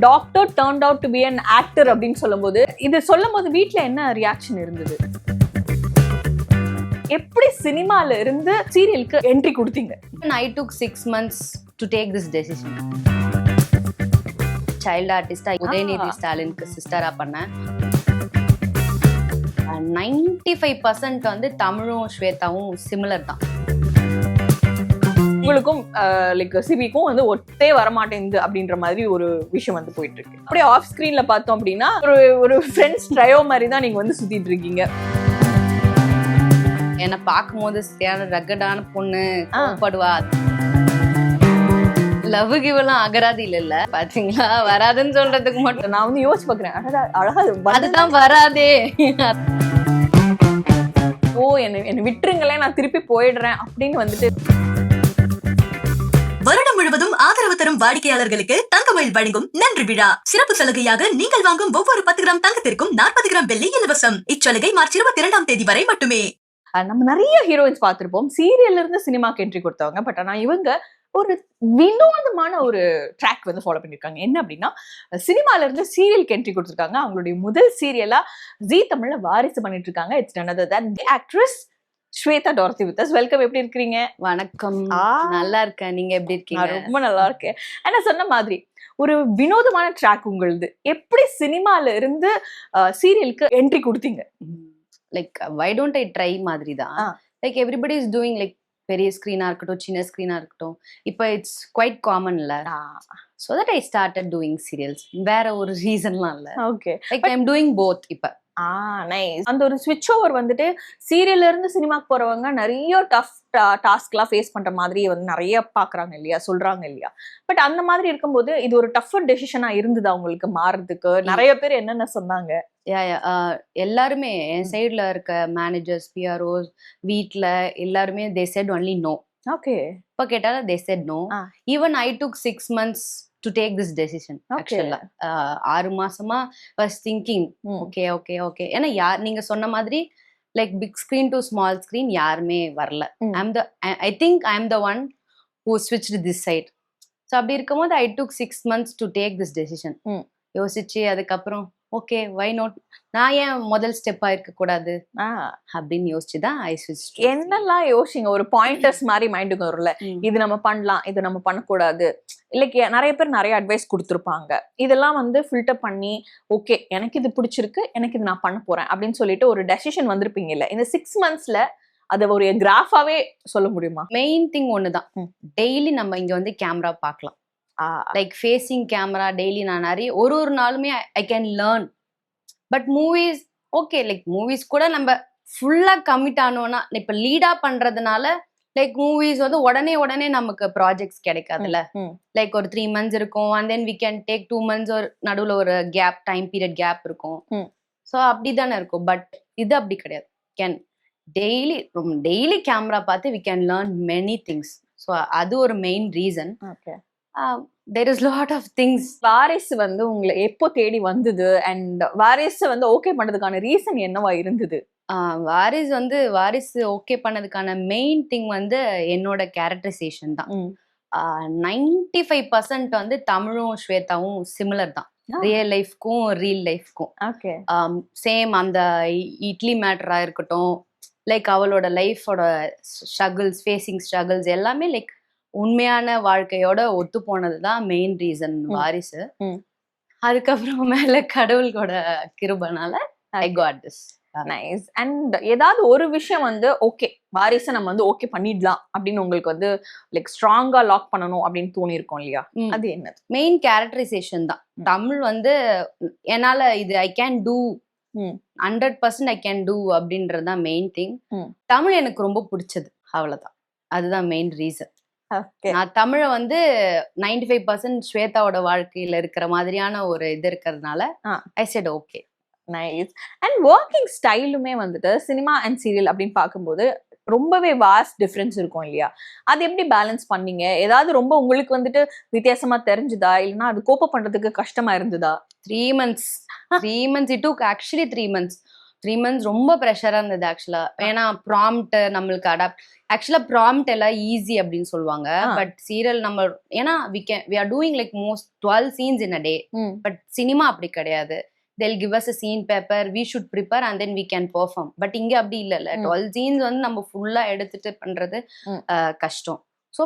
Doctor turned out to be an actor அப்படின்னு சொல்லும்போது இது சொல்லும்போது வீட்ல என்ன ரியாக்ஷன் இருந்தது? எப்படி சினிமால இருந்து சீரியலுக்கு என்ட்ரி கொடுத்தீங்க? I took 6 months to take this decision. Child ஆர்டிஸ்டா உதயநிதி ஸ்டாலினுக்கு சிஸ்டரா பண்ணேன். 95% வந்து தமிழும் ஸ்வேதாவும் சிமிலர் தான். உங்களுக்கும் லைக் சிபிக்கும் வந்து ஒட்டே வரமாட்டேங்குது அப்படின்ற மாதிரி ஒரு விஷயம் வந்து போயிட்டு இருக்கு. அப்படியே ஆஃப் ஸ்கிரீன்ல பார்த்தோம் அப்படின்னா ஒரு ஃப்ரெண்ட்ஸ் ட்ரையோ மாதிரி தான் நீங்க வந்து சுத்திட்டு இருக்கீங்க. என்ன பார்க்கும்போது சரியான ரகடான பொண்ணு படுவா. லவ் கிவெல்லாம் அகராதி இல்ல பாத்தீங்களா? வராதுன்னு சொல்றதுக்கு மட்டும் நான் வந்து யோசிச்சு பாக்குறேன். அழகா அதுதான் வராதே. ஓ என்ன விட்டுருங்களேன், நான் திருப்பி போயிடுறேன் அப்படின்னு வந்துட்டு. வருடம் முழுவதும் ஆதரவு தரும் வாடிக்கையாளர்களுக்கு தங்கமயில் வழங்கும் நன்றி விழா. சிறப்பு சலுகையாக நீங்கள் வாங்கும் ஒவ்வொரு 10 கிராம் தங்கத்திற்கும் 40 கிராம் வெள்ளி இலவசம். இச்சலுகை மார்ச் 22ஆம் தேதி வரை மட்டுமே. நம்ம நிறைய ஹீரோயின்ஸ் பார்த்திருப்போம் சீரியல்ல இருந்து சினிமாக்கு என்ட்ரி கொடுத்தவங்க. பட் ஆனா இவங்க ஒரு வினோதமான ஒரு ட்ராக் வந்து ஃபாலோ பண்ணிருக்காங்க. என்ன அப்படின்னா, சினிமால இருந்து சீரியலுக்கு என்ட்ரி கொடுத்துருக்காங்க. அவங்களுடைய முதல் சீரியலா ஜீ தமிழ்ல வாரிசு பண்ணிட்டு இருக்காங்க. It's none other than the actress Swetha டார்த்தி வித் அஸ். வெல்கம். எப்படி இருக்கீங்க? வணக்கம். நல்லா இருக்கேன். நீங்க எப்படி இருக்கீங்க? ரொம்ப நல்லா இருக்கேன். ஆனா சொன்ன மாதிரி ஒரு வினோதமான ட்ராக் உங்களுது. எப்படி சினிமால இருந்து சீரியலுக்கு என்ட்ரி கொடுத்தீங்க? Like why don't I try மாதிரி தான். Like everybody is doing, like பெரிய ஸ்க்ரீனா இருக்கட்டும் சின்ன ஸ்க்ரீனா இருக்கட்டும், இப்போ இட்ஸ் குவைட் காமன்ல. So that I started doing serials. வேற ஒரு ரீசன்லாம் இல்லை. Okay, like I am doing both. இப்போ நைஸ். அந்த ஒரு ஸ்விட்ச் ஓவர் வந்துட்டு சீரியல்ல இருந்து சினிமாக்கு போறவங்க நிறைய டஃப் டாஸ்க்லாம் ஃபேஸ் பண்ற மாதிரி வந்து நிறைய பாக்குறாங்க இல்லையா, சொல்றாங்க இல்லையா? பட் அந்த மாதிரி இருக்கும்போது இது ஒரு டஃபர் டெசிஷனா இருந்ததா உங்களுக்கு மாறதுக்கு? நிறைய பேர் என்னென்ன சொன்னாங்க? எல்லாருமே என் சைட்ல இருக்க மேனேஜர்ஸ், பிஆர்ஓஸ், வீட்ல எல்லாருமே they said only no. Okay. இப்போ கேட்டாலும் they said no. Even I took 6 months to take this decision. Actually 6 மாசமா was thinking okay okay okay. ஏன்னா நீங்க சொன்ன மாதிரி like big screen to small screen யாருமே வரல. I think I'm the one who switched this side. So அப்படி இருக்கும்போது I took 6 months to take this decision. யோசிச்சு அதுக்கப்புறம் ஓகே வை நாட், நான் ஏன் முதல் ஸ்டெப்பா இருக்க கூடாது அப்படின்னு யோசிச்சுதான் ஐ ஸ்விட்ச். என்னெல்லாம் யோசிங்க? ஒரு பாயிண்டர்ஸ் மாதிரி மைண்டுக்கு வரும்ல, இது நம்ம பண்ணலாம், இது நம்ம பண்ணக்கூடாது. இல்லைக்கு நிறைய பேர் நிறைய அட்வைஸ் கொடுத்துருப்பாங்க. இதெல்லாம் வந்து ஃபில்டர் பண்ணி ஓகே எனக்கு இது பிடிச்சிருக்கு, எனக்கு இது நான் பண்ண போறேன் அப்படின்னு சொல்லிட்டு ஒரு டெசிஷன் வந்திருப்பீங்க இல்ல? இந்த 6 monthsல அதை ஒரு கிராஃபாவே சொல்ல முடியுமா? மெயின் திங் ஒண்ணுதான், டெய்லி நம்ம இங்க வந்து கேமரா பார்க்கலாம். லைக் ஃபேஸிங் கேமரா டெய்லி நான் நிறைய ஒரு நாளுமே I can learn. But movies okay, like movies கூட நம்ம ஃபுல்லா கமிட் ஆனோம்னா, இப்ப லீடா பண்றதுனால லைக் மூவிஸ் வந்து உடனே நமக்கு ப்ராஜெக்ட்ஸ் கிடைக்காதுல்ல. லைக் ஒரு 3 months இருக்கும், and then we can take 2 months ஒரு நடுவுல ஒரு கேப், டைம் பீரியட் கேப் இருக்கும். ஸோ அப்படிதானே இருக்கும். பட் இது அப்படி கிடையாது. கேன் டெய்லி கேமரா பார்த்து we can learn many things. So அது ஒரு main reason. there is lot of things. வாரிசு வந்து உங்களை எப்போ தேடி வந்தது? அண்ட் வாரிசு வந்து ஓகே பண்ணதுக்கான ரீசன் என்னவா இருந்தது? வாரிசு ஓகே பண்ணதுக்கான மெயின் திங் வந்து என்னோட கேரக்டரைசேஷன் தான். 95% வந்து தமிழும் ஸ்வேதாவும் சிமிலர் தான். ரியல் லைஃப்க்கும் ரீல் லைஃப்க்கும் சேம். அந்த இட்லி மேட்டரா இருக்கட்டும், லைக் அவளோட லைஃபோட ஸ்ட்ரகிள்ஸ், ஃபேஸிங் ஸ்ட்ரகிள்ஸ் எல்லாமே லைக் உண்மையான வாழ்க்கையோட ஒத்து போனதுதான் மெயின் ரீசன் வாரிசு. அதுக்கப்புறம் மேல கடவுளோட கிருபனால I got this. Nice. And ஏதாவது ஒரு விஷயம் வந்து ஓகே வாரிசை நம்ம வந்து ஓகே பண்ணிடலாம் அப்படின்னு உங்களுக்கு வந்து லைக் ஸ்ட்ராங்கா லாக் பண்ணணும் அப்படின்னு தோணி இருக்கும் இல்லையா? அது என்ன? மெயின் கேரக்டரைசேஷன் தான். தமிழ் வந்து என்னால இது I can do 100% I can do அப்படின்றதுதான் மெயின் திங். தமிழ் எனக்கு ரொம்ப பிடிச்சது, அவ்வளவுதான். அதுதான் மெயின் ரீசன். நான் தமிழை வந்து 95% ஸ்வேதாவோட வாழ்க்கையில இருக்கிற மாதிரியான ஒரு இது இருக்கிறதுனால I said okay. Nice. And working ஸ்டைலுமே வந்துட்டு சினிமா அண்ட் சீரியல் அப்படின்னு பார்க்கும்போது ரொம்பவே வாஸ்ட் டிஃபரன்ஸ் இருக்கும் இல்லையா? அது எப்படி பேலன்ஸ் பண்ணீங்க? ஏதாவது ரொம்ப உங்களுக்கு வந்துட்டு வித்தியாசமா தெரிஞ்சுதா, இல்லைன்னா அது கோப்ப பண்றதுக்கு கஷ்டமா இருந்ததா? 3 months. It took actually 3 months. 3 months ரொம்ப ப்ரெஷரா இருந்தது ஆக்சுவலா. ஏன்னா ப்ராம்ப்ட் நம்மளுக்கு அடாப்ட், ஆக்சுவலா ப்ராம்ப்ட் எல்லாம் ஈஸி அப்படின்னு சொல்லுவாங்க. பட் சீரியல் நம்ம ஏன்னா we are doing like most 12 scenes in a day. But cinema அப்படி கிடையாது. they'll give us a scene paper, we should prepare and then we can perform. But இங்க அப்படி இல்ல. 12 scenes வந்து நம்ம ஃபுல்லா எடுத்துட்டு பண்றது கஷ்டம். ஸோ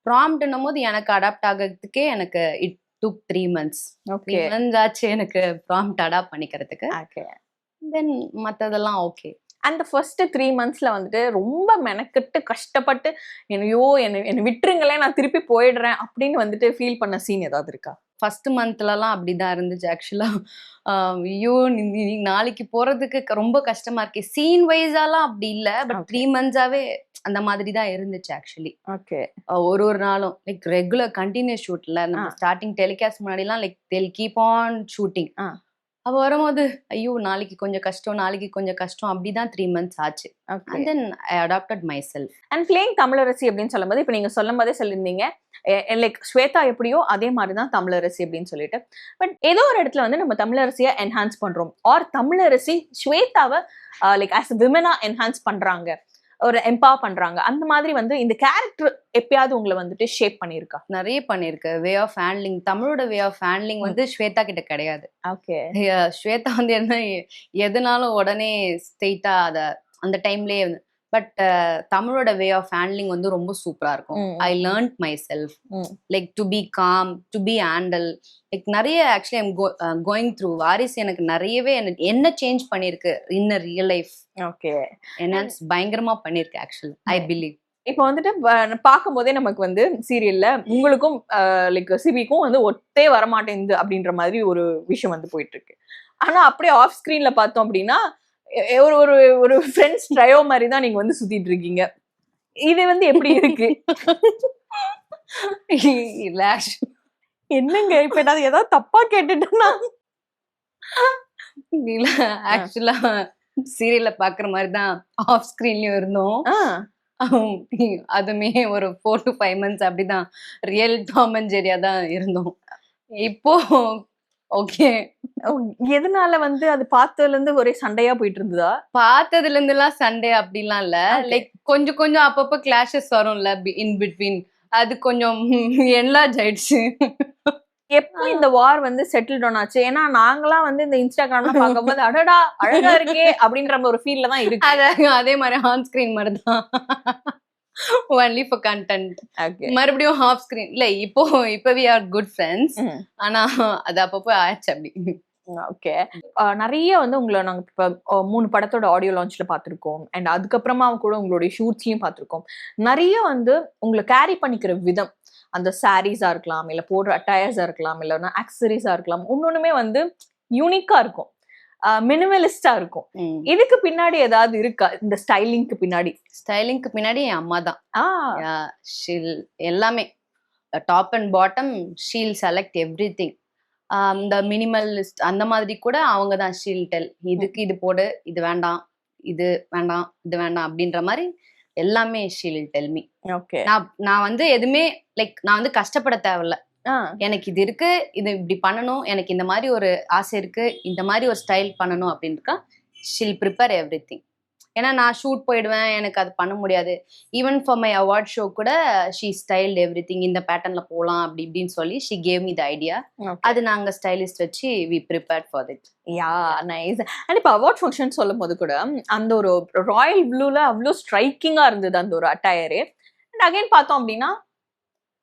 ப்ராம்ப்ட்னும் போது எனக்கு அடாப்ட் ஆகிறதுக்கே எனக்கு இட் took 3 months. 3 months ஆச்சு எனக்கு ப்ராம்ப்ட் அடாப்ட் பண்ணிக்கிறதுக்கு. தென் மத்ததெல்லாம் ஓகே. அந்த ஃபர்ஸ்ட் 3 monthsல வந்துட்டு ரொம்ப மெனக்கெட்டு கஷ்டப்பட்டு என்னை விட்டுருங்களேன் நான் திருப்பி போயிடுறேன் அப்படின்னு வந்துட்டு ஃபீல் பண்ண சீன் ஏதாவது இருக்கா? ஃபர்ஸ்ட் மந்த்லலாம் அப்படிதான் இருந்துச்சு ஆக்சுவலா. ஐயோ நாளைக்கு போறதுக்கு ரொம்ப கஷ்டமா இருக்கு. சீன் வைஸாலாம் அப்படி இல்ல. பட் 3 months-ஆவே அந்த மாதிரி தான் இருந்துச்சு ஆக்சுவலி. ஓகே. ஒரு நாளும் லைக் ரெகுலர் கண்டினியூஸ் ஷூட்ல நம்ம ஸ்டார்டிங் டெலிகாஸ்ட் முன்னாடிலாம் like they'll keep on shooting. அப்போ வரும்போது ஐயோ நாளைக்கு கொஞ்சம் கஷ்டம் அப்படிதான் 3 months ஆச்சு. And then I adapted myself. And playing Tamilarasi அப்படின்னு சொல்லும்போது இப்போ நீங்க சொல்லும் போதே சொல்லியிருந்தீங்க லைக் ஸ்வேதா எப்படியோ அதே மாதிரிதான் தமிழரசி அப்படின்னு சொல்லிட்டு. பட் ஏதோ ஒரு இடத்துல வந்து நம்ம தமிழரசியை என்ஹான்ஸ் பண்றோம் ஆர் தமிழரசி ஸ்வேதாவை லைக் ஆஸ் விமனா என்ஹான்ஸ் பண்றாங்க, ஒரு எம்பவர் பண்றாங்க. அந்த மாதிரி வந்து இந்த கேரக்டர் எப்பயாவது உங்களை வந்துட்டு ஷேப் பண்ணிருக்கா? நிறைய பண்ணிருக்கு. வே ஆஃப் ஹேண்ட்லிங், தமிழோட வே ஆஃப் ஹேண்ட்லிங் வந்து ஸ்வேதா கிட்ட கிடையாது. ஓகே. ஸ்வேதா வந்து என்ன எதுனாலும் உடனே ஸ்ட்ரெயிட்டா அத அந்த டைம்லயே. பட் தமிழோட வே ஆஃப் ஹேண்ட்லிங் வந்து ரொம்ப சூப்பரா இருக்கும். I learnt myself like to be calm, to be handle. Like நிறைய actually I'm going through Vaarisu எனக்கு நிறையவே என்ன சேஞ்ச் பண்ணிருக்கு in a real life. Okay. Enhance பயங்கரமா பண்ணிருக்கு ஆக்சுவலி. I believe. இப்போ வந்துட்டு பார்க்கும் போதே நமக்கு வந்து சீரியல்ல உங்களுக்கும் லைக் சிபிக்கும் வந்து ஒத்தே வரமாட்டேங்குது அப்படின்ற மாதிரி ஒரு விஷயம் வந்து போயிட்டு இருக்கு. ஆனா அப்படியே ஆஃப் ஸ்கிரீன்ல பார்த்தோம் அப்படின்னா ஒரு ஒரு ஃப்ரெண்ட்ஸ் ட்ரையோ மாதிரி தான் நீங்க வந்து சுத்திட்டு இருக்கீங்க. இது வந்து எப்படி இருக்கு? என்னங்க இப்ப ஏதாவது தப்பா கேட்டுட்டேன்னா? ஆக்சுவலா சீரியல்ல பாக்குற மாதிரிதான் ஆஃப் ஸ்கிரீன்லயும் இருந்தோம். அதுமே ஒரு 4 to 5 months அப்படிதான் ரியல் டாம் அண்ட் ஜெரியா தான் இருந்தோம். இப்போ ஓகே. எதனால வந்து அது பார்த்ததுல இருந்து ஒரே சண்டையா போயிட்டு இருந்ததா? பார்த்ததுல இருந்து எல்லாம் சண்டே அப்படிலாம் இல்ல. லைக் கொஞ்சம் அப்பப்ப கிளாஷஸ் வரும்ல இன் பிட்வீன். அது கொஞ்சம் என்லார்ஜ் ஆயிடுச்சு. எப்போ இந்த வார் வந்து செட்டில் டவுன் ஆச்சு? ஏன்னா நாங்களாம் வந்து இந்த இன்ஸ்டாகிராம்லாம் பார்க்கும்போது அடடா அழகா இருக்கே அப்படின்ற ஒரு ஃபீல்ல தான் இருக்கு. அதே மாதிரி ஆன் ஸ்கிரீன் மாதிரி தான். Only for content. மறுபடியும் ஹாஃப் ஸ்கிரீன் இல்ல. இப்போ we are good friends. ஆனா அது அப்பப்போ ஆச்சு அப்படி. ஓகே. நிறைய வந்து உங்களை நாங்க இப்ப 3 படத்தோட ஆடியோ லான்ச்ல பார்த்திருக்கோம். அண்ட் அதுக்கப்புறமா கூட உங்களுடைய ஷூட்ஸ்லயும் பார்த்திருக்கோம். நிறைய வந்து உங்களை கேரி பண்ணிக்கிற விதம், அந்த சாரீஸா இருக்கலாம், இல்ல போடுற அட்டையர்ஸா இருக்கலாம், இல்லைன்னா ஆக்சசரிஸா இருக்கலாம், ஒன்னொன்னுமே வந்து யூனிக்கா இருக்கும், மினிமலிஸ்டா இருக்கும். இதுக்கு பின்னாடி ஏதாவது இருக்கா? இந்த ஸ்டைலிங்க்கு பின்னாடி? ஸ்டைலிங்க்கு பின்னாடி என் அம்மா தான். எல்லாமே top and bottom she'll select everything. இந்த மினிமலிஸ்ட் அந்த மாதிரி கூட அவங்க தான் ஷீல் டெல், இதுக்கு இது போடு, இது வேண்டாம், இது வேண்டாம், இது வேண்டாம் அப்படின்ற மாதிரி எல்லாமே ஷீல் டெல் மீ. ஓகே. நான் வந்து எதுவுமே லைக் நான் வந்து கஷ்டப்பட தேவையில்ல. எனக்கு இது இருக்கு, இது இப்படி பண்ணணும், எனக்கு இந்த மாதிரி ஒரு ஆசை இருக்கு, இந்த மாதிரி ஒரு ஸ்டைல் பண்ணணும் அப்படின்னுக்கா ஷீல் ப்ரிப்பேர் எவ்ரிதிங். ஏன்னா நான் ஷூட் போயிடுவேன், எனக்கு அது பண்ண முடியாது. Even for my award show கூட ஷீ ஸ்டைல்ட் எவ்ரிதிங், இந்த பேட்டர்ன்ல போகலாம் அப்படி இப்படின்னு சொல்லி she gave me the idea. அது நாங்க ஸ்டைலிஸ்ட் வச்சு we prepared for it. Yeah nice. And இப்போ அவார்ட் ஃபங்க்ஷன் சொல்லும் போது கூட அந்த ஒரு ராயல் ப்ளூல அவ்வளோ ஸ்ட்ரைக்கிங்கா இருந்தது அந்த ஒரு அட்டையரே. அண்ட் அகைன் பார்த்தோம் அப்படின்னா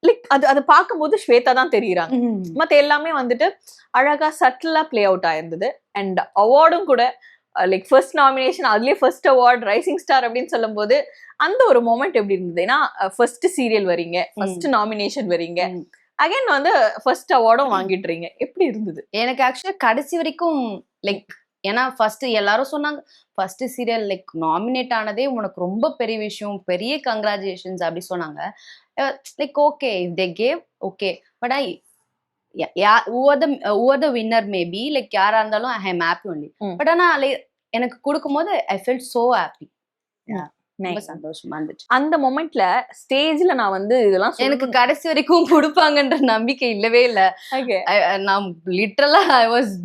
லைக் அது பார்க்கும்போது ஸ்வேதா தான் தெரியுறாங்க. மற்ற எல்லாமே வந்துட்டு அழகா சட்டிலா பிளே அவுட் ஆயிருந்தது. அண்ட் அவார்டும் கூட லைக் ஃபர்ஸ்ட் நாமினேஷன், அதுலயே ஃபர்ஸ்ட் அவார்ட் ரைசிங் ஸ்டார் அப்படின்னு சொல்லும் போது அந்த ஒரு மொமெண்ட் எப்படி இருந்தது? ஏன்னா ஃபர்ஸ்ட் சீரியல் வரீங்க, ஃபர்ஸ்ட் நாமினேஷன் வரீங்க, அகைன் வந்து ஃபர்ஸ்ட் அவார்டும் வாங்கிடுறீங்க. எப்படி இருந்தது? எனக்கு ஆக்சுவலா கடைசி வரைக்கும் லைக், ஏன்னா ஃபர்ஸ்ட் எல்லாரும் சொன்னாங்க ஃபர்ஸ்ட் சீரியல் லைக் நாமினேட் ஆனதே உனக்கு ரொம்ப பெரிய விஷயம், பெரிய கங்க்ராச்சுலேஷன்ஸ் அப்படி சொன்னாங்க. Like okay if they gave okay, but who are the winner maybe, like யாரா இருந்தாலும் I am happy only. But ஆனா எனக்கு கொடுக்கும்போது I felt so happy. ரொம்ப சந்தோஷமா இருந்துச்சு. அந்த மொமெண்ட்ல ஸ்டேஜ்ல நான் வந்து இதெல்லாம் எனக்கு கடைசி வரைக்கும் கொடுப்பாங்கன்ற நம்பிக்கை இல்லவே இல்ல. நான் லிட்டரலா ஐ வாஸ்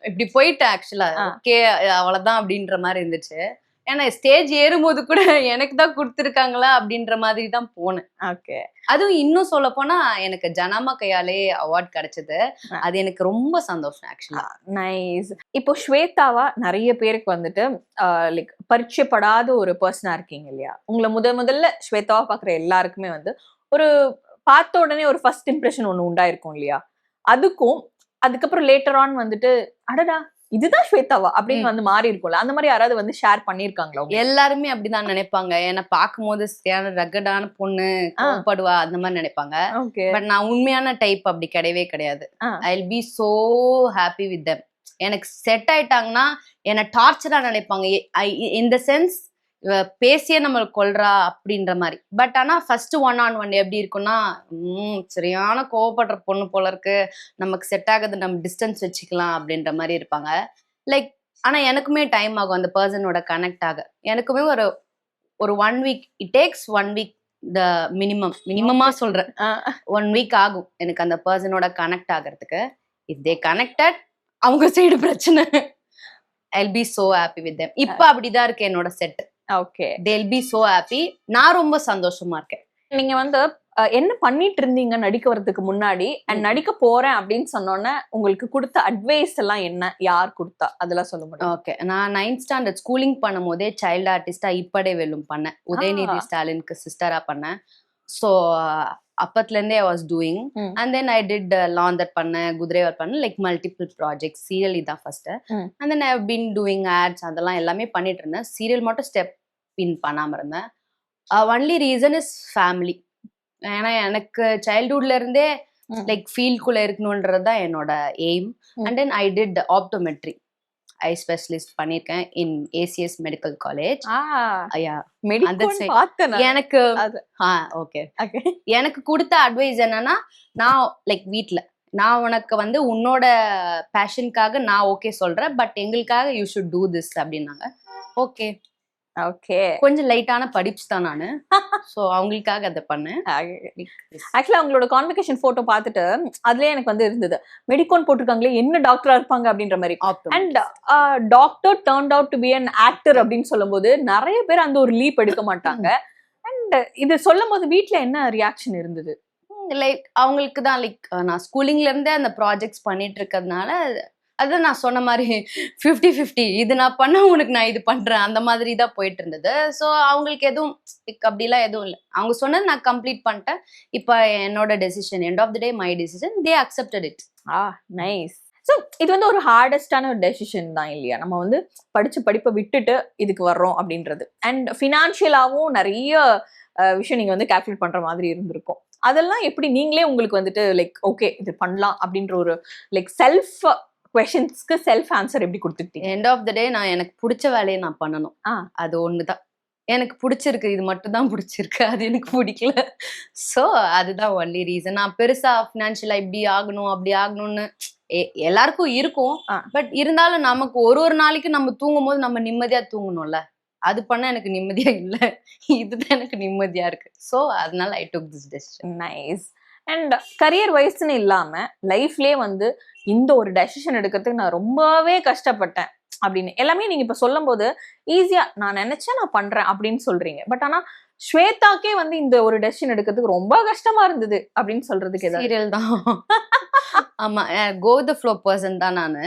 இப்படி போயிட்டேன் ஆக்சுவலா. ஓகே அவ்வளவுதான் அப்படின்ற மாதிரி இருந்துச்சு. ஏன்னா ஸ்டேஜ் ஏறும்போது கூட எனக்கு தான் கொடுத்துருக்காங்களா அப்படின்ற மாதிரி தான் போனேன். ஓகே. அதுவும் இன்னும் சொல்ல போனா எனக்கு ஜனாமா கையாலே அவார்ட் கிடைச்சது. அது எனக்கு ரொம்ப சந்தோஷம் ஆக்சுவலா. நைஸ். இப்போ ஸ்வேதாவா நிறைய பேருக்கு வந்துட்டு லைக் பரிச்சயப்படாத ஒரு பர்சனா இருக்கீங்க இல்லையா? உங்களை முதல்ல ஸ்வேதாவா பாக்குற எல்லாருக்குமே வந்து ஒரு பார்த்த உடனே ஒரு ஃபர்ஸ்ட் இம்ப்ரெஷன் ஒண்ணு உண்டாயிருக்கும் இல்லையா? அதுக்கும் அதுக்கப்புறம் லேட்டர் ஆன் வந்துட்டு அடடா இதுதான் ஸ்வேதாவா அப்படின்னு வந்து மாறி இருக்கும்ல, அந்த மாதிரி யாராவது வந்து ஷேர் பண்ணிருக்காங்களா? எல்லாருமே அப்படிதான் நினைப்பாங்க. ஏன்னா பார்க்கும்போது ரகடான பொண்ணு கோவப்படுவா அந்த மாதிரி நினைப்பாங்க. பட் நான் உண்மையான டைப் அப்படி கிடையவே கிடையாது. I will be so happy with them. எனக்கு செட் ஆயிட்டாங்கன்னா என்ன டார்ச்சரா நினைப்பாங்க. இந்த சென்ஸ் பேசியே நம்மளுக்கு கொல்றா அப்படின்ற மாதிரி. பட் ஆனா ஃபர்ஸ்ட் 1-on-1 எப்படி இருக்கும்னா சரியான கோவப்படுற பொண்ணு போல இருக்கு, நமக்கு செட் ஆகுது, நம்ம டிஸ்டன்ஸ் வச்சுக்கலாம் அப்படின்ற மாதிரி இருப்பாங்க. லைக் ஆனா எனக்குமே டைம் ஆகும் அந்த பர்சனோட கனெக்ட் ஆக. எனக்குமே ஒரு 1 வீக், இட் டேக்ஸ் 1 வீக் த மினிமமா சொல்றேன். 1 வீக் ஆகும் எனக்கு அந்த பர்சனோட கனெக்ட் ஆகிறதுக்கு. இஃப் தே கனெக்டட் அவங்க சைடு பிரச்சனை. I'll be so happy with them. இப்ப அப்படிதான் இருக்கு என்னோட set. Okay. They'll be so happy. நான் ரொம்ப சந்தோஷமா இருக்கேன். நீங்க வந்து என்ன பண்ணிட்டு இருந்தீங்க நடிக்க வரதுக்கு முன்னாடி அண்ட் நடிக்க போறேன் அப்படின்னு சொன்னோன்னே உங்களுக்கு கொடுத்த அட்வைஸ் எல்லாம் என்ன, யார் கொடுத்தா அதெல்லாம் சொல்ல முடியும்? ஓகே. நான் 9th ஸ்டாண்டர்ட் ஸ்கூலிங் பண்ணும் போதே சைல்டு ஆர்டிஸ்டா இப்படே வெல்லும் பண்ணேன். உதயநிதி ஸ்டாலினுக்கு சிஸ்டரா பண்ணேன். ஸோ அப்பத்துல இருந்தே I was doing. And then I did Laandhar பண்ணேன், குதிரைவர் பண்ணேன், லைக் மல்டிபிள் ப்ராஜெக்ட். சீரியல் இதான் first. And then I have been doing ads, அதெல்லாம் எல்லாமே பண்ணிட்டு இருந்தேன். சீரியல் மட்டும் ஸ்டெப் இன் பண்ணாம இருந்தேன். Only reason is family. ஏன்னா எனக்கு சைல்ட்ஹுட்ல இருந்தே லைக் ஃபீல்டுக்குள்ள இருக்கணும்ன்றது தான் என்னோட aim. And then I did optometry, I specialist பண்ணிருக்கேன் இன் ஏசிஎஸ் மெடிக்கல் காலேஜ். எனக்கு ஓகே எனக்கு கொடுத்த அட்வைஸ் என்னன்னா, நான் லைக் வீட்ல நான் உனக்கு வந்து உன்னோட பேஷனுக்காக நான் ஓகே சொல்றேன், பட் எங்களுக்காக யூ ஷுட் டூ திஸ் அப்படின்னாங்க. Okay okay. கொஞ்சம் லைட்டான படிப்ஸ் தான் நானு. சோ அவங்களுக்காக அதை பண்ணேன். ஆக்சுவலா அவங்களோட கான்வெகேஷன் போட்டோ பார்த்துட்டு அதுலயே எனக்கு வந்து இருந்தது, மெடிக்கோன் போட்டிருக்காங்களே என்ன டாக்டரா இருப்பாங்க அப்படின்ற மாதிரி. And doctor turned out to be an actor அப்படின்னு சொல்லும் போது நிறைய பேர் அந்த ஒரு லீப் எடுக்க மாட்டாங்க. அண்ட் இது சொல்லும் போது வீட்டுல என்ன ரியாக்ஷன் இருந்தது? லைக் அவங்களுக்கு தான் லைக் நான் ஸ்கூலிங்ல இருந்தே அந்த ப்ராஜெக்ட்ஸ் பண்ணிட்டு இருக்கிறதுனால, அதான் நான் சொன்ன மாதிரி 50-50 இது நான் பண்ண உனக்கு நான் இது பண்றேன் அந்த மாதிரி தான் போயிட்டு இருந்தது. ஸோ அவங்களுக்கு எதுவும் அப்படிலாம் எதுவும் இல்லை. அவங்க சொன்னது நான் கம்ப்ளீட் பண்ணிட்டேன். இப்போ என்னோட decision, end of the day my decision, they accepted it. Nice. So இது வந்து ஒரு ஹார்டஸ்டான ஒரு டெசிஷன் தான் இல்லையா? நம்ம வந்து படிச்ச படிப்பை விட்டுட்டு இதுக்கு வர்றோம் அப்படின்றது. அண்ட் ஃபினான்ஷியலாகவும் நிறைய விஷயம் நீங்க வந்து கால்குலேட் பண்ற மாதிரி இருந்திருக்கும். அதெல்லாம் எப்படி நீங்களே உங்களுக்கு வந்துட்டு லைக் ஓகே இது பண்ணலாம் அப்படின்ற ஒரு லைக் செல்ஃப் क्वेश्चंसக்கு செல்ஃப் ஆன்சர் எப்படி கொடுத்துட்டீங்க? எண்ட் ஆஃப் த டே நான் எனக்கு பிடிச்ச வேலையை நான் பண்ணணும். அது ஒண்ணுதான் எனக்கு பிடிச்சிருக்கு, இது மட்டும் தான் பிடிச்சிருக்கு, அது எனக்கு பிடிக்கல. ஸோ அதுதான் ஒன்லி ரீசன். நான் பெருசா ஃபினான்ஷியலா இப்படி ஆகணும் அப்படி ஆகணும்னு எல்லாருக்கும் இருக்கும். பட் இருந்தாலும் நமக்கு ஒரு நாளைக்கு நம்ம தூங்கும் போது நம்ம நிம்மதியா தூங்கணும்ல, அது பண்ண எனக்கு நிம்மதியா இல்லை, இதுதான் எனக்கு நிம்மதியா இருக்கு. ஸோ அதனால I took this decision. Nice. And career வைஸ்ன்னு இல்லாம லைஃப்லயே வந்து இந்த ஒரு டெசிஷன் எடுக்கிறதுக்கு நான் ரொம்பவே கஷ்டப்பட்டேன் அப்படின்னு எல்லாமே நீங்க இப்ப சொல்லும் போது ஈஸியா நான் நினைச்சேன் நான் பண்றேன் அப்படின்னு சொல்றீங்க. பட் ஆனா ஸ்வேதாக்கே வந்து இந்த ஒரு டெசிஷன் எடுக்கிறதுக்கு ரொம்ப கஷ்டமா இருந்தது அப்படின்னு சொல்றதுக்கு சீரியல் தான். ஆமா, கோ த ஃப்ளோ பர்சன் தான் நானு.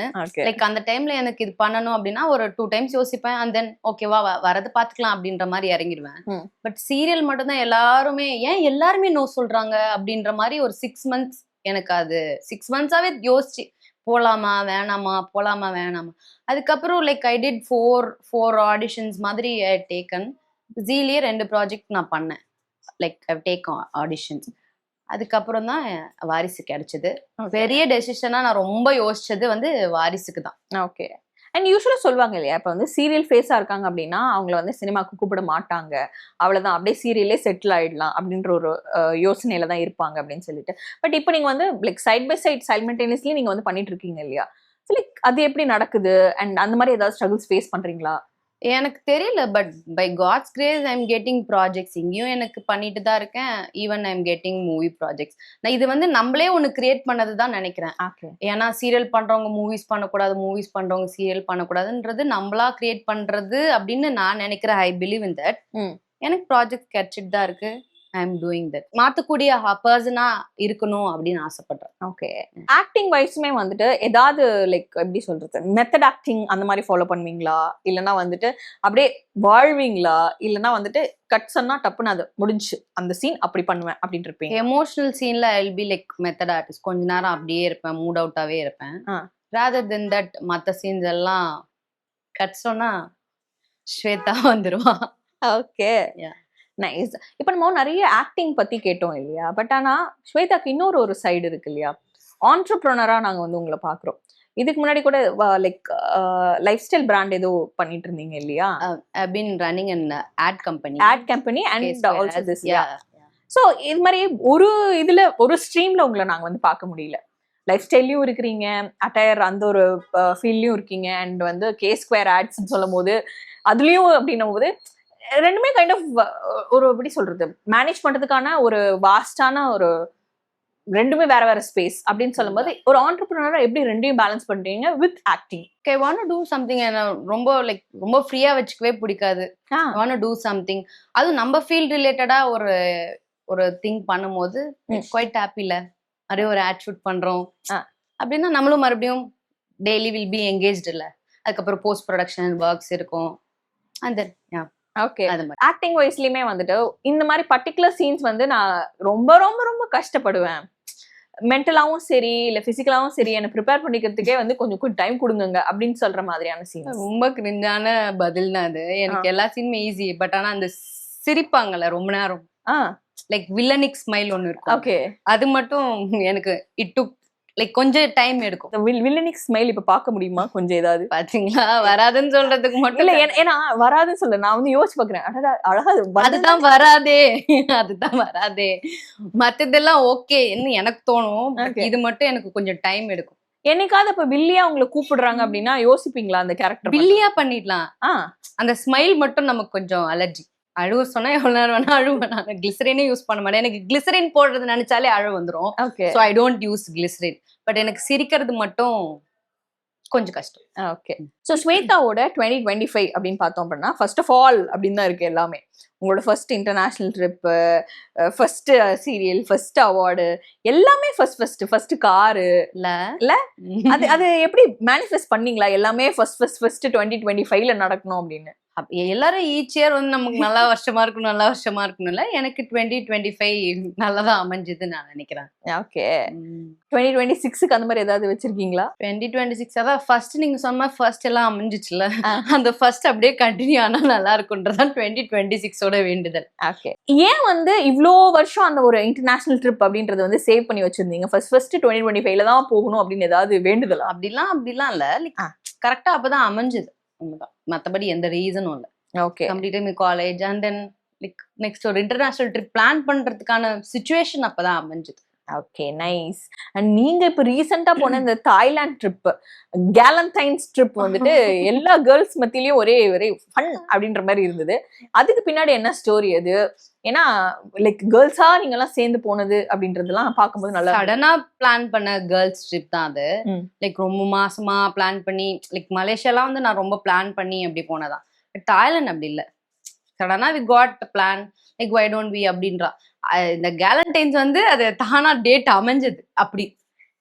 லைக் அந்த டைம்ல எனக்கு இது பண்ணணும் அப்படின்னா ஒரு 2 times யோசிப்பேன். அண்ட் தென் ஓகேவா வரது பாத்துக்கலாம் அப்படின்ற மாதிரி இறங்கிடுவேன். பட் சீரியல் மட்டும் தான் எல்லாருமே நோ சொல்றாங்க அப்படின்ற மாதிரி ஒரு 6 months எனக்கு அது 6 months-ஆவே யோசிச்சு போலாமா வேணாமா போலாமா வேணாமா. அதுக்கப்புறம் லைக் ஐ டிட் 4 auditions மாதிரி டேக்கன். ஜீலியே 2 ப்ராஜெக்ட் நான் பண்ணேன், லைக் ஐ டேக் ஆடிஷன்ஸ். அதுக்கப்புறம் தான் வாரிசு கிடைச்சது. பெரிய டெசிஷனா நான் ரொம்ப யோசிச்சது வந்து வாரிசுக்கு தான். ஓகே. அண்ட் யூஸ்வலா சொல்லுவாங்க இல்லையா, இப்போ வந்து சீரியல் ஃபேஸா இருக்காங்க அப்படின்னா அவங்கள வந்து சினிமாவுக்கு கூப்பிட மாட்டாங்க, அவ்வளவுதான் அப்படியே சீரியல்லே செட்டில் ஆயிடலாம் அப்படின்ற ஒரு யோசனையில தான் இருப்பாங்க அப்படின்னு சொல்லிட்டு. பட் இப்போ நீங்க வந்து like side by side simultaneously நீங்க வந்து பண்ணிட்டு இருக்கீங்க இல்லையா? லைக் அது எப்படி நடக்குது? அண்ட் அந்த மாதிரி ஏதாவது ஸ்ட்ரகிள்ஸ் ஃபேஸ் பண்றீங்களா? எனக்கு தெரியல, but by God's grace I am getting projects. இங்கேயும் எனக்கு பண்ணிட்டு தான் இருக்கேன். Even I am getting movie projects. நான் இது வந்து நம்மளே ஒன்று கிரியேட் பண்ணது தான் நினைக்கிறேன். ஓகே. ஏன்னா சீரியல் பண்றவங்க மூவிஸ் பண்ணக்கூடாது, மூவிஸ் பண்றவங்க சீரியல் பண்ணக்கூடாதுன்றது நம்மளா கிரியேட் பண்றது அப்படின்னு நான் நினைக்கிறேன். I believe in that. எனக்கு ப்ராஜெக்ட் கிடைச்சிட்டு தான் இருக்கு. I am doing that. மாத்தக்கூடிய பர்சனா இருக்கணும் அப்படின்னு ஆசைப்படுறேன். ஓகே. ஆக்டிங் வைஸ்மே வந்துட்டு ஏதாவது லைக் எப்படி சொல்றது, மெத்தட் ஆக்டிங் அந்த மாதிரி ஃபாலோ பண்ணுவீங்களா, இல்லைன்னா வந்துட்டு அப்படியே வாழ்வீங்களா, இல்லைன்னா வந்துட்டு கட் சொன்னா டப்புன்னு அது முடிஞ்சு அந்த சீன் அப்படி பண்ணுவேன் அப்படின்னு இருப்பீங்க? எமோஷனல் சீன்ல I will be like method artist. கொஞ்ச நேரம் அப்படியே இருப்பேன், மூட் அவுட்டாவே இருப்பேன். ராதர் தென் தட் மற்ற சீன்ஸ் எல்லாம் கட் சொன்னா ஸ்வேதா வந்துருவா. Okay, nice. இப்போ நம்ம நிறைய ஆக்டிங் பத்தி கேட்டோம் இல்லையா, பட் ஆனா ஸ்வேதாக்கு இன்னொரு சைடு இருக்கு இல்லையா, ஆண்டர்பிரனரா நாங்க வந்து உங்களை பாக்குறோம். இதுக்கு முன்னாடி கூட லைக் லைஃப் ஸ்டைல் பிராண்ட் ஏதோ பண்ணிட்டு இருந்தீங்க இல்லையா? I've been running an ad company and also this. So இது மாதிரி ஒரு ஸ்ட்ரீம்ல உங்களை நாங்க வந்து பார்க்க முடியல. லைஃப் ஸ்டைல்லையும் இருக்கிறீங்க, அட்டையர் அந்த ஒரு ஃபீல்ட்லயும் இருக்கீங்க, அண்ட் வந்து K-Square ஆட்ஸ்ன்னு சொல்லும் போது அதுலயும் அப்படின்னும் போது ரெண்டுமே கைண்ட் ஆஃப் ஒரு எப்படி சொல்றது, மேனேஜ் பண்றதுக்கான ஒரு வாஸ்டான ஒரு ரெண்டுமே வேற வேற ஸ்பேஸ் அப்படின்னு சொல்லும்போது ஒரு ஆண்டர்பிரினரா எப்படி ரெண்டையும் பேலன்ஸ் பண்றீங்க with acting? I want to do something. ரொம்ப ஃப்ரீயா வச்சுக்கவே பிடிக்காது. I want to do something. அது நம்ம ஃபீல்ட் ரிலேட்டடா ஒரு திங் பண்ணும்போது குவைட் ஹாப்பில நிறைய ஒரு ஆட் ஷூட் பண்றோம் அப்படின்னா நம்மளும் மறுபடியும் டெய்லி வில் பி எங்கேஜ்டு இல்ல. அதுக்கப்புறம் போஸ்ட் ப்ரொடக்ஷன் ஒர்க்ஸ் இருக்கும். அந்த ஓகே. ஆக்டிங் வைஸ்லயுமே வந்துட்டு இந்த மாதிரி பர்டிகுலர் சீன்ஸ் வந்து நான் ரொம்ப ரொம்ப ரொம்ப கஷ்டப்படுவேன், மென்டலாவும் சரி இல்ல பிசிக்கலாவும் சரி, என்ன ப்ரிப்பேர் பண்ணிக்கிறதுக்கே வந்து கொஞ்சம் டைம் கொடுங்க அப்படின்னு சொல்ற மாதிரியான சீன். ரொம்ப கிரிஞ்சான பதில்னா அது. எனக்கு எல்லா சீனுமே ஈஸி. பட் ஆனா அந்த சிரிப்பாங்கல்ல ரொம்ப நேரம், லைக் வில்லனிக் ஸ்மைல் ஒன்னு இருக்கும். ஓகே. அது மட்டும் எனக்கு இட் டுக் லைக் கொஞ்சம் டைம் எடுக்கும். வில்லனிக் ஸ்மைல் இப்ப பார்க்க முடியுமா கொஞ்சம் ஏதாவது? பாத்தீங்களா, வராதுன்னு சொல்றதுக்கு மட்டும் இல்ல, ஏன்னா வராதுன்னு சொல்ல நான் வந்து யோசிச்சு பாக்குறேன். அழகா அதுதான் வராதே. மத்ததெல்லாம் ஓகே எனக்கு தோணும். இது மட்டும் எனக்கு கொஞ்சம் டைம் எடுக்கும். என்னைக்காவது இப்ப வில்லியா உங்களை கூப்பிடுறாங்க அப்படின்னா யோசிப்பீங்களா அந்த கேரக்டர்? வில்லியா பண்ணிடலாம். அந்த ஸ்மைல் மட்டும் நமக்கு கொஞ்சம் அலர்ஜி. அழுவ சொன்னா எவ்வளவு நேரம் வேணா அழுவேன். நான் கிளிசரினே யூஸ் பண்ண மாட்டேன். எனக்கு கிளிசரின் போடுறது நினைச்சாலே அழு வந்துரும். So I don't use glycerin. But எனக்கு சிரிக்கிறது மட்டும் கொஞ்சம் கஷ்டம். ஓகே. ஸோ ஸ்வேதாவோட 2025 அப்படின்னு பார்த்தோம் அப்படின்னா ஃபர்ஸ்ட் ஆஃப் ஆல் அப்படின்னு தான் இருக்கு எல்லாமே. உங்களோட first international trip, first serial, first award, எல்லாமே ஃபர்ஸ்ட் காரு இல்ல அது எப்படி மேனிஃபெஸ்ட் பண்ணீங்களா? எல்லாமே ஃபர்ஸ்ட் 2025ல நடக்கணும் அப்படின்னு. எல்லாரும் ஈச் இயர் வந்து நமக்கு நல்ல வருஷமா இருக்கணும்ல. எனக்கு 2025 நல்லதான் அமைஞ்சதுன்னு நான் நினைக்கிறேன். ஓகே. 2026க்கு அந்த மாதிரி ஏதாவது வச்சிருக்கீங்களா? 2026 அதான் ஃபர்ஸ்ட் நீங்க சொன்ன ஃபர்ஸ்ட் எல்லாம் அமைஞ்சிச்சுல, அந்த ஃபர்ஸ்ட் அப்படியே கண்டினியூ ஆனா நல்லா இருக்கும்ன்றதான் 2026ஓட வேண்டுதல். ஓகே. ஏன் வந்து இவ்வளோ வருஷம் அந்த ஒரு இன்டர்நேஷனல் ட்ரிப் அப்படின்றது வந்து சேவ் பண்ணி வச்சிருந்தீங்க? ஃபர்ஸ்ட் 2025ல தான் போகணும் அப்படின்னு ஏதாவது வேண்டுதல்? அப்படிலாம் இல்ல, கரெக்டா அப்பதான் அமைஞ்சது. மத்தபடி எந்த ரீசனும் இல்ல. ஓகே. கம்ப்ளீட்டா college and then like next ஒரு இன்டர்நேஷனல் ட்ரிப் பிளான் பண்றதுக்கான சிச்சுவேஷன் அப்பதான் அமைஞ்சது. Okay, nice. அண்ட் நீங்க இப்ப ரீசெண்டா போன இந்த தாய்லாந்து ட்ரிப், கேலண்டைன்ஸ் ட்ரிப் வந்துட்டு எல்லா கேர்ள்ஸ் மத்தியிலயும் ஒரே ஃபன் அப்படின்ற மாதிரி இருந்தது. அதுக்கு பின்னாடி என்ன ஸ்டோரி அது? ஏன்னா லைக் கேர்ள்ஸா நீங்க எல்லாம் சேர்ந்து போனது அப்படின்றதெல்லாம் பார்க்கும்போது நல்லா சடனா பிளான் பண்ண கேர்ள்ஸ் ட்ரிப் தான் அது. லைக் ரொம்ப மாசமா பிளான் பண்ணி, லைக் மலேசியாலாம் வந்து நான் ரொம்ப பிளான் பண்ணி அப்படி போனதான். தாய்லாந்து அப்படி இல்லை, சடனா we got plan like why don't we அப்படின்றா. இந்த கேலண்டைன்ஸ் வந்து அது தானா டேட் அமைஞ்சது அப்படி.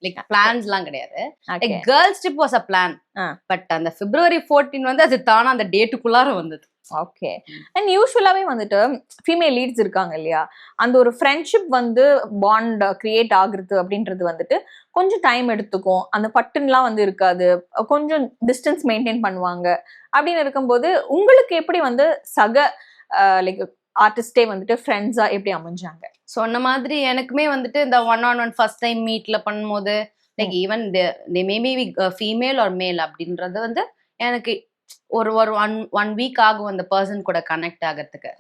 லைக் பிளான்ஸ் எல்லாம் கிடையாது. Like girls trip was a plan. But அந்த February 14 வந்து அது தானா அந்த டேட்டுக்குள்ளார வந்தது. ஓகே. அண்ட் யூஸ்வலாவே வந்துட்டு ஃபீமேல் லீட்ஸ் இருக்காங்க இல்லையா, அந்த ஒரு ஃப்ரெண்ட்ஷிப் வந்து பாண்ட் கிரியேட் ஆகுறது அப்படின்றது வந்துட்டு கொஞ்சம் டைம் எடுத்துக்கும். அந்த பட்டுன்னுலாம் வந்து இருக்காது, கொஞ்சம் டிஸ்டன்ஸ் மெயின்டைன் பண்ணுவாங்க. அப்படின்னு இருக்கும்போது உங்களுக்கு எப்படி வந்து லைக் ஆர்டிஸ்டே வந்துட்டு ஃப்ரெண்ட்ஸா எப்படி அமைஞ்சாங்க? சொன்ன மாதிரி எனக்குமே வந்துட்டு இந்த 1-on-1 ஃபர்ஸ்ட் டைம் மீட்ல பண்ணும்போது like even they maybe female or male அப்படின்றது வந்து எனக்கு ஒரு ஒன் வீக் ஆகும் அந்த பர்சன் கூட கனெக்ட் ஆகிறதுக்கு.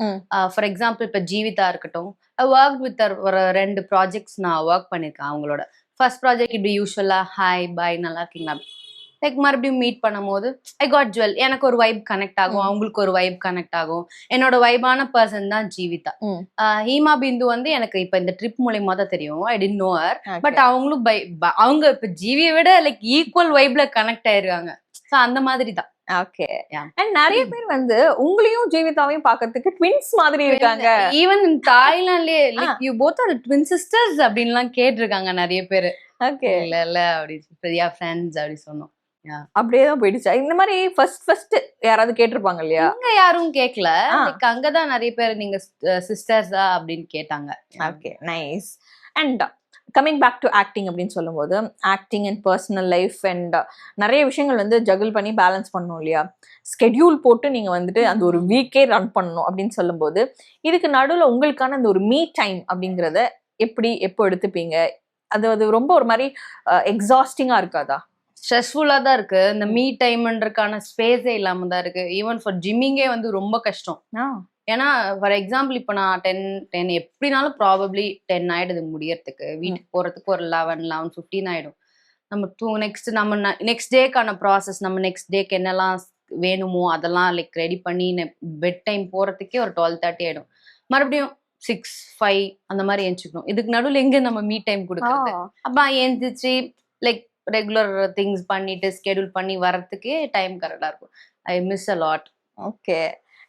ஃபார் எக்ஸாம்பிள் இப்போ ஜீவிதா இருக்கட்டும், ஒர்க் வித் ஒரு 2 ப்ராஜெக்ட்ஸ் நான் ஒர்க் பண்ணியிருக்கேன். அவங்களோட ஃபர்ஸ்ட் ப்ராஜெக்ட் இப்படி யூஸ்வலா ஹாய் பாய் நல்லா இருக்கீங்களா லைக் மறுபடியும் மீட் பண்ணும்போது ஐ காட் ஜுவல், எனக்கு ஒரு வைப் கனெக்ட் ஆகும், அவங்களுக்கு ஒரு வைப் கனெக்ட் ஆகும். என்னோட வைபான பர்சன் தான் ஜீவிதா. ஹீமா பிந்து வந்து எனக்கு இப்ப இந்த ட்ரிப் மூலியமா தான் தெரியும். I did know her. But அவங்களும் அவங்க இப்ப ஜீவியை விட லைக் ஈக்குவல் வைப்ல கனெக்ட் ஆயிருக்காங்க. சோ அந்த மாதிரி தான். ஓகே. அண்ட் நிறைய பேர் வந்து உங்களையும் ஜீவிதாவையும் பாக்கிறதுக்கு ட்வின்ஸ் மாதிரி இருக்காங்க. ஈவன் தாய்லாந்துலயே like you both are twin sisters அப்படின்லாம் கேட்டிருக்காங்க நிறைய பேரு. ஓகே. இல்ல அப்படி பெரிய ஃப்ரெண்ட்ஸ் அப்படி சொன்னோம். அப்படியேதான் போயிடுச்சா? இந்த மாதிரி ஃபர்ஸ்ட் யாராவது கேட்டிருப்பாங்க இல்லையா? அங்க யாரும் கேட்கல. லைக் அங்கதான் நிறைய பேர் நீங்க சிஸ்டர்ஸா அப்படின்னு கேட்டாங்க. Okay, nice. And coming back to acting அப்படின்னு சொல்லும்போது acting and personal life and நிறைய விஷயங்கள் வந்து ஜகிள் பண்ணி பேலன்ஸ் பண்ணணும் இல்லையா? ஸ்கெடியூல் போட்டு நீங்க வந்துட்டு அந்த ஒரு வீக்கே ரன் பண்ணணும் அப்படின்னு சொல்லும்போது இதுக்கு நடுவில் உங்களுக்கான அந்த ஒரு மீ டைம் அப்படிங்கிறத எப்போ எடுத்துப்பீங்க? அது ரொம்ப ஒரு மாதிரி எக்ஸாஸ்டிங்கா இருக்காதா? ஸ்ட்ரெஸ்ஃபுல்லா தான் இருக்கு. இந்த மீ டைம்ன்றதுக்கான ஸ்பேஸே இல்லாம தான் இருக்கு. ஈவன் ஃபார் ஜிம்மிங்கே வந்து ரொம்ப கஷ்டம். ஏன்னா ஃபார் எக்ஸாம்பிள் இப்போ நான் 10 எப்படினாலும் ப்ராபப்ளி 10 ஆயிடுது முடியறதுக்கு. வீட்டுக்கு போறதுக்கு ஒரு 11:15 ஆயிடும். நம்ம நெக்ஸ்ட் டேக்கான ப்ராசஸ், நம்ம நெக்ஸ்ட் டேக்கு என்னெல்லாம் வேணுமோ அதெல்லாம் லைக் ரெடி பண்ணி பெட் டைம் போறதுக்கே ஒரு 12:30 ஆயிடும். மறுபடியும் 6-5 அந்த மாதிரி எழுந்திக்கணும். இதுக்கு நடுவில் எங்க நம்ம மீ டைம் கொடுக்குறது? அப்ப எழுந்திரிச்சு லைக் ரெகுலர் திங்ஸ் பண்ணிட்டு ஸ்கெடியூல் பண்ணி வரதுக்கே டைம் கரெக்டா இருக்கும். I miss a lot. Okay.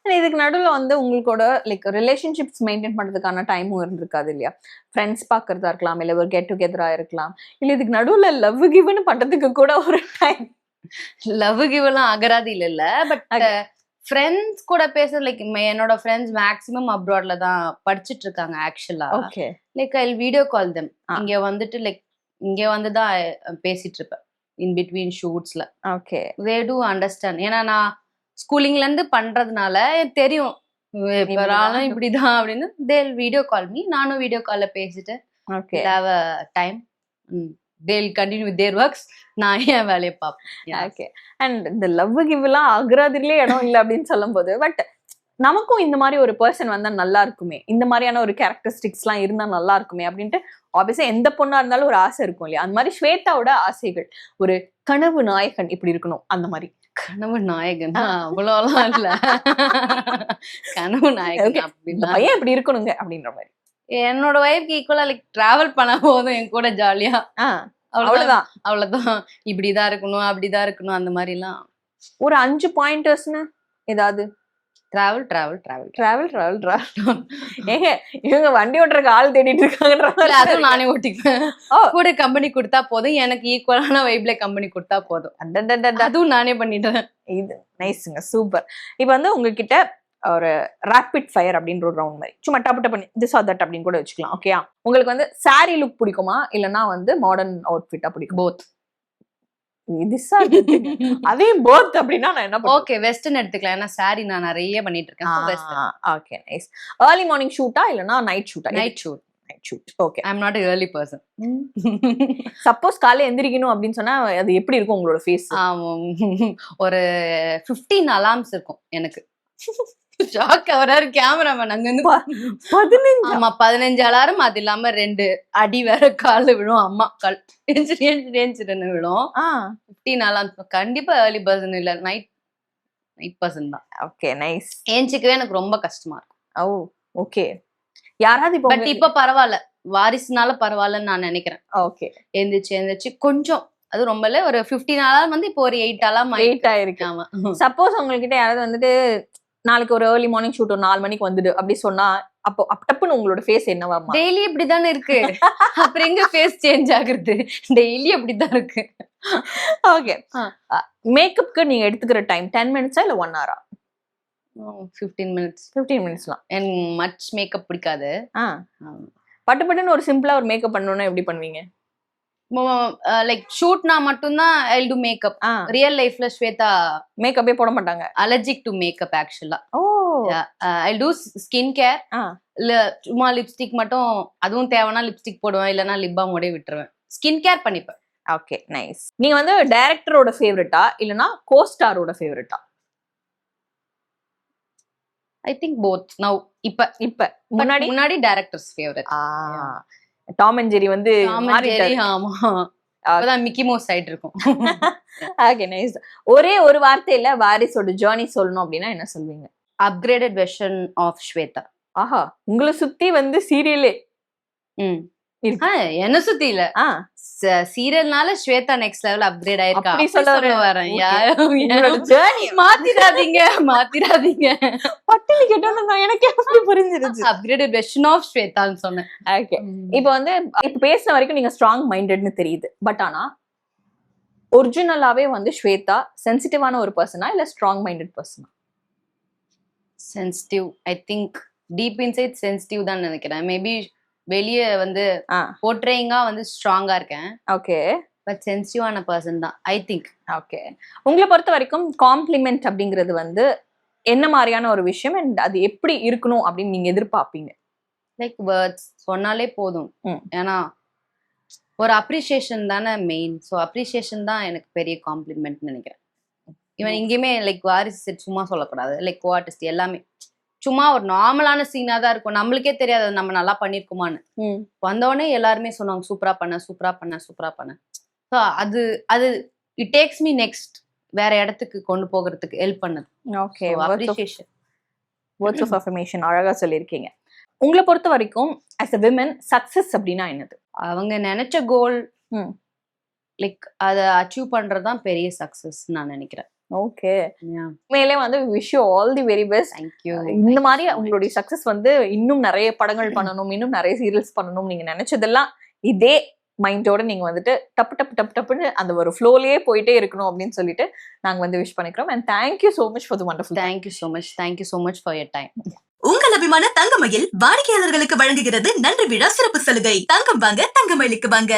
இதுக்கு நடுவில் வந்து உங்களோட லைக் ரிலேஷன்ஷிப்ஸ் மெயின்டைன் பண்றதுக்கான டைமும் இருந்திருக்காது இல்லையா? ஃப்ரெண்ட்ஸ் பாக்குறதா இருக்கலாம், இல்ல ஒரு கெட் டுகெதரா இருக்கலாம், இல்ல இதுக்கு நடுவில் லவ் கிவ்னு பண்றதுக்கு கூட ஒரு டைம். லவ் கிவ்லாம் அகராதி இல்ல. பட் ஃப்ரெண்ட்ஸ் கூட பேச லைக் என்னோட ஃப்ரெண்ட்ஸ் மேக்ஸிமம் அப்ராட்ல தான் படிச்சுட்டு இருக்காங்க ஆக்சுவலா. Okay. Like I video call them. இங்க வந்துட்டு லைக் இங்க வந்து தான் பேசிட்டு இருப்பேன் இன் பிட்வீன் ஷூட்ஸ்ல. ஓகே. They do understand. ஏன்னா நான் ஸ்கூலிங்ல இருந்து பண்றதுனால தெரியும் இப்ப இப்படிதான் அப்படின்னு. தேல் வீடியோ கால் மீ, நானும் வீடியோ கால்ல பேசிட்டு ஹேவ் அ டைம். தேல் கண்டினியூ வித் தேர் ஒர்க்ஸ், நான் ஏன் வேலையை பார்ப்பேன். ஓகே. அண்ட் இந்த லவ் கிவ் எல்லாம் ஆகுறதுலயே இடம் இல்லை அப்படின்னு சொல்லும் போது பட் நமக்கும் இந்த மாதிரி ஒரு பர்சன் வந்தா நல்லா இருக்குமே, இந்த மாதிரியான ஒரு கேரக்டரிஸ்டிக்ஸ் எல்லாம் இருந்தா நல்லா இருக்குமே அப்படின்ட்டு ஆப்வியஸா எந்த பொண்ணா இருந்தாலும் ஒரு ஆசை இருக்கும் இல்லையா? அந்த மாதிரி ஸ்வேதாவோட ஆசைகள் ஒரு கனவு நாயகன் இப்படி இருக்கணும் அந்த மாதிரி. கனவு நாயகன் அவ்வளோலாம் இல்ல. கனவு நாயகன் அப்படின்னா பையன் இப்படி இருக்கணுங்க அப்படின்ற மாதிரி. என்னோட வைஃப்க்கு ஈக்குவலா லைக் டிராவல் பண்ண போதும் என் கூட ஜாலியா. அவ்வளவுதான். இப்படிதான் இருக்கணும் அப்படிதான் இருக்கணும் அந்த மாதிரி எல்லாம். ஒரு 5 பாயிண்டர்ஸ்னு ஏதாவது? டிராவல். ஏங்க இவங்க வண்டி ஓட்டுறதுக்கு ஆள் தேடிட்டு இருக்காங்க. அதுவும் நானே ஓட்டிக்குவேன். கூட கம்பெனி கொடுத்தா போதும், எனக்கு ஈக்குவலான வைப்ல கம்பெனி கொடுத்தா போதும். அதுவும் நானே பண்ணிட்டேன். இது நைஸ்ங்க, சூப்பர். இப்ப வந்து உங்ககிட்ட ஒரு ரேபிட் ஃபயர் அப்படின்ற ஒரு ரவுண்ட் மாதிரி சும்மா டப்பு பண்ணி திஸ் ஆர் தட் அப்படின்னு கூட வச்சுக்கலாம். ஓகேயா? உங்களுக்கு வந்து சாரி லுக் பிடிக்குமா இல்லைன்னா வந்து மாடர்ன் அவுட்ஃபிட்டா பிடிக்கும்? போத். அதே போத் அப்படின்னா நான் என்ன பண்ணுவேன்? ஓகே, வெஸ்டர்ன் எடுத்துக்கலாம். ஏன்னா சாரி நான் நிறைய பண்ணிட்டு இருக்கேன். Okay, nice. ஏர்லி மார்னிங் ஷூட்டா இல்லனா நைட் ஷூட்டா? Night shoot. Okay. I am not a early person. Suppose காலையில எந்திரிக்கணும் அப்படின்னு சொன்னா அது எப்படி இருக்கும் உங்களோட ஃபேஸ்? ஒரு 15 அலார்ம்ஸ் இருக்கும் எனக்கு. ஷாக் அவராரு கேமராமேன். அங்க இருந்து 15. ஆமா, 15 அலாரம். அது இல்லாம 2 அடி வேற கால விழும். அம்மா கால் ஏஞ்சிட்டு விழும். 15 அலார்ம். கண்டிப்பா ஏர்லி பர்சன் இல்ல, நைட் பர்சன் தான். Okay, nice. ஏஞ்சிக்கவே எனக்கு ரொம்ப கஷ்டமா இருக்கும். ஓ, ஓகே. யாராவது பட் இப்ப பரவாயில்ல, வாரிசுனால பரவாயில்லன்னு நான் நினைக்கிறேன். ஓகே. எந்திரிச்சு கொஞ்சம், அது ரொம்ப இல்ல, ஒரு 15 அலாரம் வந்து இப்போ ஒரு 8 அலாரம் ஆயிருக்கு. ஆமா. சப்போஸ் உங்ககிட்ட யாராவது வந்துட்டு நாளைக்கு ஒரு ஏர்லி மார்னிங் ஷூட் ஒரு 4 மணிக்கு வந்துடு அப்படி சொன்னா அப்போ டப்புன்னு உங்களோட ஃபேஸ் என்னவா? டெய்லி இப்படிதானே இருக்கு. அப்புறம் எங்க ஃபேஸ் சேஞ்ச் ஆகுறது? டெய்லி அப்படிதான் இருக்கு. ஓகே. மேக்கப்க்கு நீங்க எடுத்துக்கிற டைம் 10 மினிட்ஸா இல்ல 1 hour? 15 மினிட்ஸ். 15 மினிட்ஸ்லாம். எனக்கு மச் மேக்கப் பிடிக்காது. பட்டுன்னு ஒரு சிம்பிளா ஒரு மேக்கப் பண்ணனும்னா எப்படி பண்ணுவீங்க? லைக் ஷூட்னா மட்டும்தான் ஐ டு மேக்கப். ரியல் லைஃப்ல ஸ்வேதா மேக்கப்பே போட மாட்டாங்க. அலர்ஜிக் டு மேக்கப் ஆக்சுவலா. ஓ, ஐ டு ஸ்கின் கேர். இல்ல சும்மா லிப்ஸ்டிக் மட்டும், அதுவும் தேவைன்னா லிப்ஸ்டிக் போடுவேன், இல்லைன்னா லிப் பாம் ஓட விட்டுருவேன். ஸ்கின் கேர் பண்ணிப்பேன். Okay, nice. நீங்க வந்து டைரக்டரோட ஃபேவரட்டா இல்லனா கோஸ்டாரோட ஃபேவரட்டா? I think both. நவ் இப்ப முன்னாடி directors favourite. Tom and Jerry வந்து மாறிட்டாரு. ஆமா. அப்பதான் மிக்கி மவுஸ் ஆயிட்டு இருக்கும். Okay nice. ஒரே ஒரு வார்த்தையில வாரிசோட ஜேர்னி சொல்லணும் அப்படின்னா என்ன சொல்வீங்க? Upgraded version of Swetha. ஆஹா, உங்களை சுத்தி வந்து சீரியலே என்ன சுத்தி இல்ல, ஆ சீரியல்னால ஸ்வேதா நெக்ஸ்ட் லெவல் அப்கிரேட் ஆயிருக்கா. அப்படி அப்படி சொல்ல வரேன். உங்களோட ஜேர்னி மாத்திராதீங்க. பட்டினி கேட்டோன்னு எனக்கு எப்படி புரிஞ்சிருச்சு. அப்கிரேடட் வெர்ஷன் ஆஃப் ஸ்வேதான்னு சொன்னேன். ஓகே, இப்போ வந்து இப்போ பேசின வரைக்கும் நீங்க ஸ்ட்ராங் மைண்டட்னு தெரியுது. பட் ஆனா ஒரிஜினலாவே வந்து ஸ்வேதா சென்சிட்டிவான ஒரு பர்சனா இல்ல ஸ்ட்ராங் மைண்டட் பர்சனா? Sensitive, I think deep inside sensitive தான் நினைக்கிறேன். மேபி வெளியே வந்து போர்ட்ரேயிங்கா வந்து ஸ்ட்ராங்கா இருக்கேன். ஓகே, பட் சென்சிட்டிவான பர்சன் தான் ஐ திங்க். ஓகே, உங்களை பொறுத்த வரைக்கும் காம்ப்ளிமெண்ட் அப்படிங்கிறது வந்து என்ன மாதிரியான ஒரு விஷயம் அண்ட் அது எப்படி இருக்கணும் அப்படின்னு நீங்க எதிர்பார்ப்பீங்க? லைக் வேர்ட்ஸ் சொன்னாலே போதும். ஏன்னா ஒரு அப்ரிசியேஷன் தானே மெயின். ஸோ அப்ரிசியேஷன் தான் எனக்கு பெரிய காம்ப்ளிமெண்ட் நினைக்கிறேன். இவன் இங்கேயுமே லைக் வாரிசு சும்மா சொல்லக்கூடாது. லைக் கோ ஆர்டிஸ்ட் எல்லாமே சும்மா ஒரு நார்மலான சீனா தான் இருக்கும். நம்மளுக்கே தெரியாது நம்ம நல்லா பண்ணிருக்குமான்னு. வந்தோடனே எல்லாருமே சொன்னாங்க சூப்பரா பண்ண. ஸோ அது அது இட் டேக்ஸ் மீ நெக்ஸ்ட் வேற இடத்துக்கு கொண்டு போகிறதுக்கு ஹெல்ப் பண்ணுது. Okay, appreciation, words of affirmation அழகா சொல்லியிருக்கீங்க. உங்களை பொறுத்த வரைக்கும் as a women சக்சஸ் அப்படின்னா என்னது? அவங்க நினைச்ச கோல் லைக் அதை அச்சீவ் பண்றதுதான் பெரிய சக்சஸ் நான் நினைக்கிறேன். ஓகே, மேலே வந்து wish you all the very best. Thank you. இந்த மாதிரி உங்களுடைய சக்சஸ் வந்து இன்னும் நிறைய படங்கள் பண்ணணும், இன்னும் நிறைய சீரியல்ஸ் பண்ணணும், நீங்க நினைச்சதெல்லாம் இதே மைண்டோட நீங்க வந்துட்டு டப்புன்னு அந்த ஒரு ஃப்ளோலயே போயிட்டே இருக்கணும் அப்படின்னு சொல்லிட்டு நாங்க வந்து விஷ் பண்ணிக்கிறோம். And thank you so much for the wonderful. Thank you so much for your time. உங்கள் அபிமான தங்கமயில் வாடிக்கையாளர்களுக்கு வழங்குகிறது நன்றி விழா சிறப்பு சலுகை. தங்கம் வாங்க தங்கமயிலுக்கு வாங்க.